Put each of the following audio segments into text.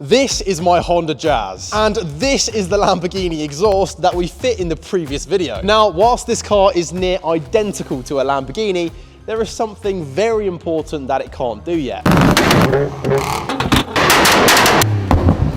This is my Honda Jazz, and this is the Lamborghini exhaust that we fit in the previous video. Now, whilst this car is near identical to a Lamborghini, there is something very important that it can't do yet.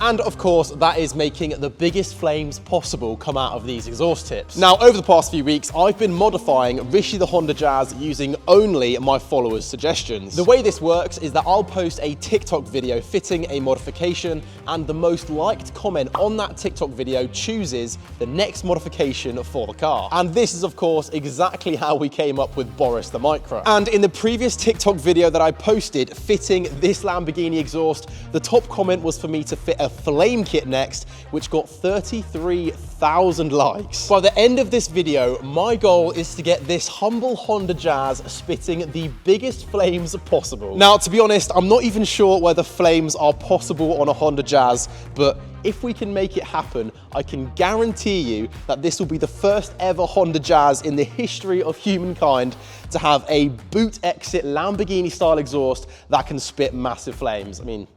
And of course, that is making the biggest flames possible come out of these exhaust tips. Now, over the past few weeks, I've been modifying Rishi the Honda Jazz using only my followers' suggestions. The way this works is that I'll post a TikTok video fitting a modification, and the most liked comment on that TikTok video chooses the next modification for the car. And this is, of course, exactly how we came up with Boris the Micro. And in the previous TikTok video that I posted fitting this Lamborghini exhaust, the top comment was for me to fit a flame kit next, which got 33,000 likes. By the end of this video, my goal is to get this humble Honda Jazz spitting the biggest flames possible. Now, to be honest, I'm not even sure whether flames are possible on a Honda Jazz, but if we can make it happen, I can guarantee you that this will be the first ever Honda Jazz in the history of humankind to have a boot exit Lamborghini style exhaust that can spit massive flames. I mean,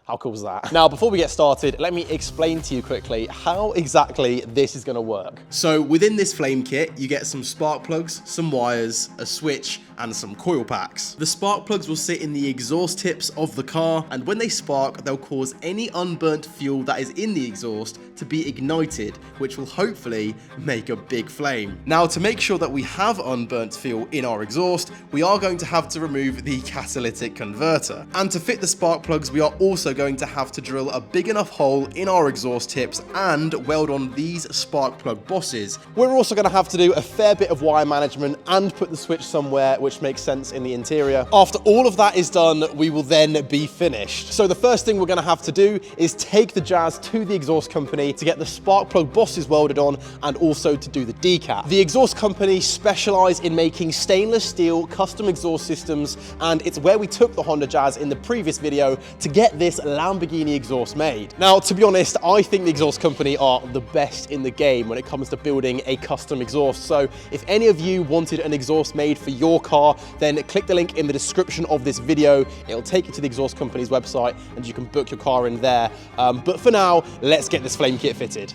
how cool is that? Now, before we get started, let me explain to you quickly how exactly this is gonna work. So within this flame kit, you get some spark plugs, some wires, a switch, and some coil packs. The spark plugs will sit in the exhaust tips of the car, and when they spark, they'll cause any unburnt fuel that is in the exhaust to be ignited, which will hopefully make a big flame. Now, to make sure that we have unburnt fuel in our exhaust, we are going to have to remove the catalytic converter. And to fit the spark plugs, we are also going to have to drill a big enough hole in our exhaust tips and weld on these spark plug bosses. We're also going to have to do a fair bit of wire management and put the switch somewhere which makes sense in the interior. After all of that is done, we will then be finished. So the first thing we're going to have to do is take the Jazz to the exhaust company to get the spark plug bosses welded on and also to do the decap. The exhaust company specialize in making stainless steel custom exhaust systems, and it's where we took the Honda Jazz in the previous video to get this Lamborghini exhaust made. Now, to be honest, I think the exhaust company are the best in the game when it comes to building a custom exhaust. So if any of you wanted an exhaust made for your car, then click the link in the description of this video. It'll take you to the exhaust company's website and you can book your car in there. But for now, let's get this flame kit fitted.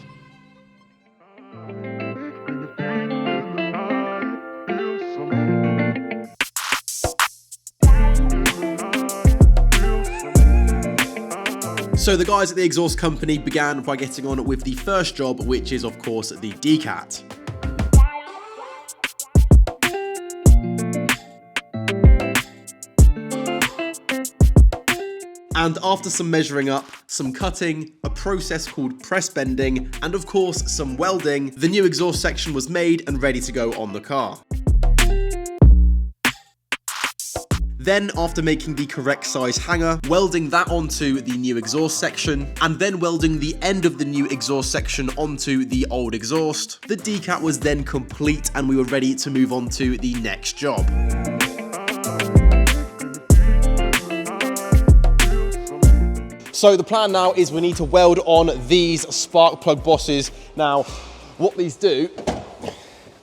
So the guys at the exhaust company began by getting on with the first job, which is of course the Decap. And after some measuring up, some cutting, a process called press bending, and of course some welding, the new exhaust section was made and ready to go on the car. Then, after making the correct size hanger, welding that onto the new exhaust section, and then welding the end of the new exhaust section onto the old exhaust, the Decap was then complete and we were ready to move on to the next job. So the plan now is we need to weld on these spark plug bosses. Now, what these do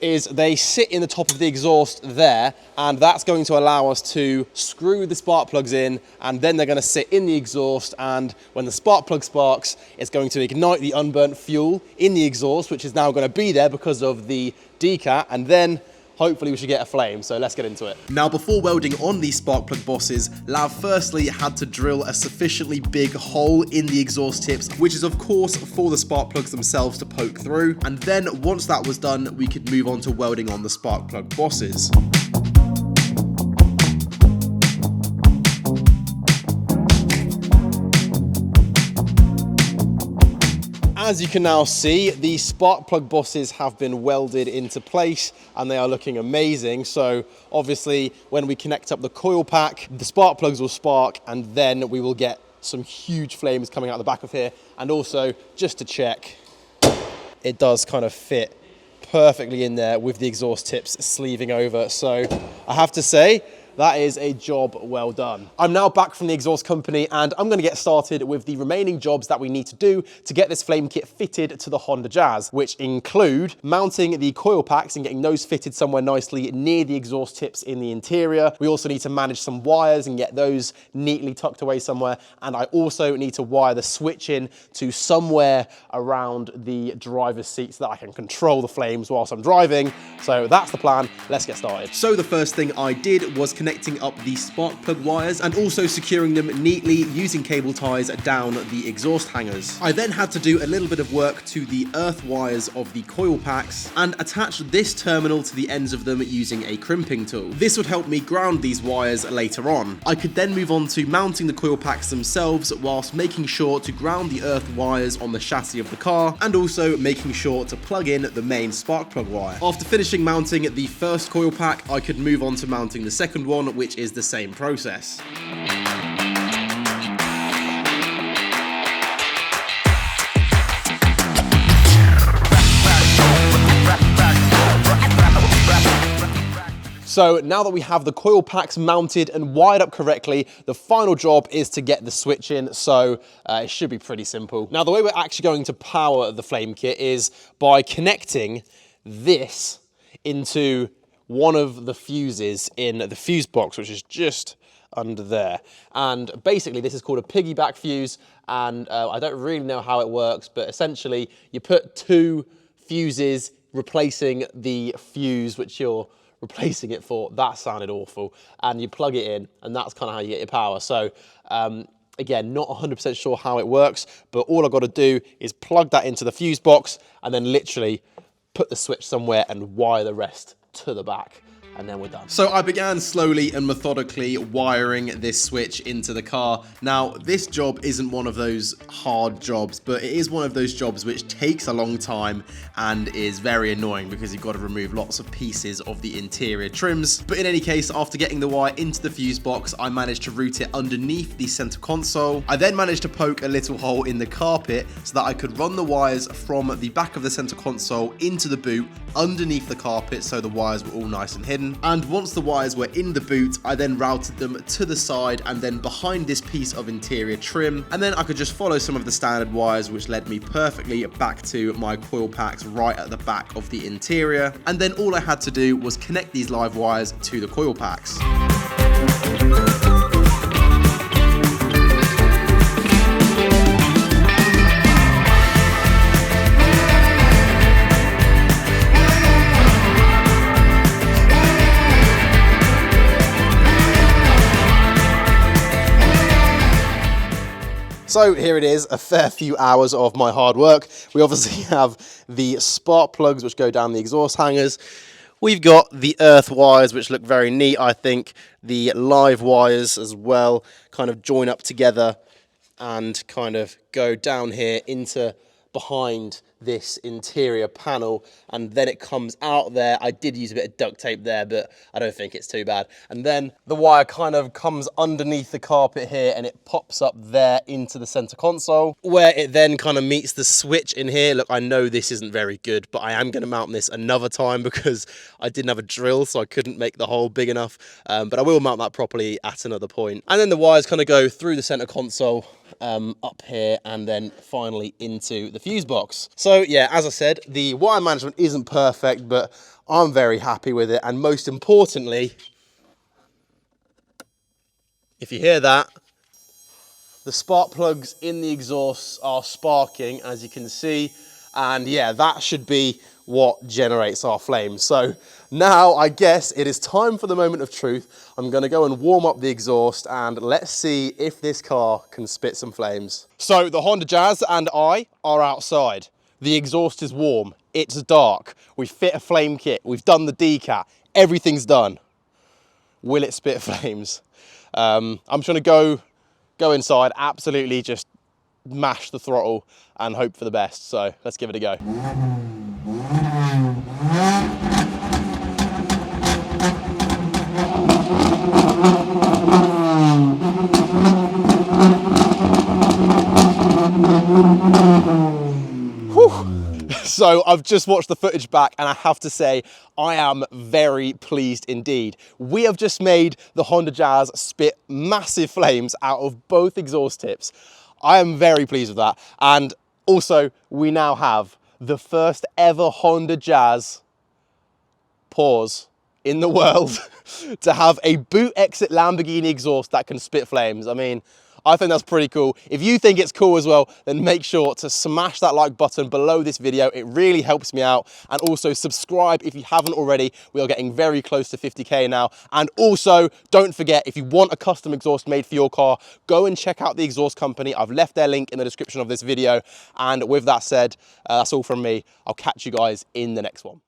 is they sit in the top of the exhaust there, and that's going to allow us to screw the spark plugs in, and then they're going to sit in the exhaust, and when the spark plug sparks, it's going to ignite the unburnt fuel in the exhaust, which is now going to be there because of the Decap, and then hopefully we should get a flame, so let's get into it. Now, before welding on these spark plug bosses, Lav firstly had to drill a sufficiently big hole in the exhaust tips, which is of course for the spark plugs themselves to poke through, and then once that was done, we could move on to welding on the spark plug bosses. As you can now see, the spark plug bosses have been welded into place and they are looking amazing. So obviously when we connect up the coil pack, the spark plugs will spark and then we will get some huge flames coming out the back of here. And also, just to check, it does kind of fit perfectly in there with the exhaust tips sleeving over. So I have to say, That is a job well done. I'm now back from the exhaust company and I'm gonna get started with the remaining jobs that we need to do to get this flame kit fitted to the Honda Jazz, which include mounting the coil packs and getting those fitted somewhere nicely near the exhaust tips in the interior. We also need to manage some wires and get those neatly tucked away somewhere. And I also need to wire the switch in to somewhere around the driver's seat so that I can control the flames whilst I'm driving. So that's the plan. Let's get started. So the first thing I did was connecting up the spark plug wires and also securing them neatly using cable ties down the exhaust hangers. I then had to do a little bit of work to the earth wires of the coil packs and attach this terminal to the ends of them using a crimping tool. This would help me ground these wires later on. I could then move on to mounting the coil packs themselves whilst making sure to ground the earth wires on the chassis of the car and also making sure to plug in the main spark plug wire. After finishing mounting the first coil pack, I could move on to mounting the second one, which is the same process. So now that we have the coil packs mounted and wired up correctly, the final job is to get the switch in, so it should be pretty simple. Now the way we're actually going to power the flame kit is by connecting this into one of the fuses in the fuse box, which is just under there. And basically this is called a piggyback fuse, and I don't really know how it works, but essentially you put two fuses replacing the fuse which you're replacing it for. That sounded awful. And you plug it in, and that's kind of how you get your power. So again, not 100% sure how it works, but all I've got to do is plug that into the fuse box and then literally put the switch somewhere and wire the rest to the back. And then we're done. So I began slowly and methodically wiring this switch into the car. Now, this job isn't one of those hard jobs, but it is one of those jobs which takes a long time and is very annoying because you've got to remove lots of pieces of the interior trims. But in any case, after getting the wire into the fuse box, I managed to route it underneath the center console. I then managed to poke a little hole in the carpet so that I could run the wires from the back of the center console into the boot underneath the carpet, so the wires were all nice and hidden. And once the wires were in the boot, I then routed them to the side and then behind this piece of interior trim. And then I could just follow some of the standard wires, which led me perfectly back to my coil packs right at the back of the interior. And then all I had to do was connect these live wires to the coil packs. So here it is, a fair few hours of my hard work. We obviously have the spark plugs which go down the exhaust hangers. We've got the earth wires which look very neat, I think. The live wires as well kind of join up together and kind of go down here into behind this interior panel, and then it comes out there. I did use a bit of duct tape there, but I don't think it's too bad. And then the wire kind of comes underneath the carpet here and it pops up there into the center console, where it then kind of meets the switch in here. Look, I know this isn't very good, but I am going to mount this another time because I didn't have a drill, so I couldn't make the hole big enough, but I will mount that properly at another point. And then the wires kind of go through the center console up here and then finally into the fuse box. So yeah, as I said, the wire management isn't perfect, but I'm very happy with it. And most importantly, if you hear that, the spark plugs in the exhaust are sparking, as you can see. And yeah, that should be what generates our flames. So now I guess it is time for the moment of truth. I'm gonna go and warm up the exhaust and let's see if this car can spit some flames. So the Honda Jazz and I are outside. The exhaust is warm, it's dark. We fit a flame kit, we've done the Decap, everything's done. Will it spit flames? I'm just gonna go inside, absolutely just mash the throttle and hope for the best. So let's give it a go. So I've just watched the footage back and I have to say, I am very pleased indeed. We have just made the Honda Jazz spit massive flames out of both exhaust tips. I am very pleased with that. And also, we now have the first ever Honda Jazz, pause, in the world to have a boot exit Lamborghini exhaust that can spit flames. I mean, I think that's pretty cool. If you think it's cool as well, then make sure to smash that like button below this video. It really helps me out. And also subscribe if you haven't already. We are getting very close to 50K now. And also, don't forget, if you want a custom exhaust made for your car, go and check out the exhaust company. I've left their link in the description of this video. And with that said, that's all from me. I'll catch you guys in the next one.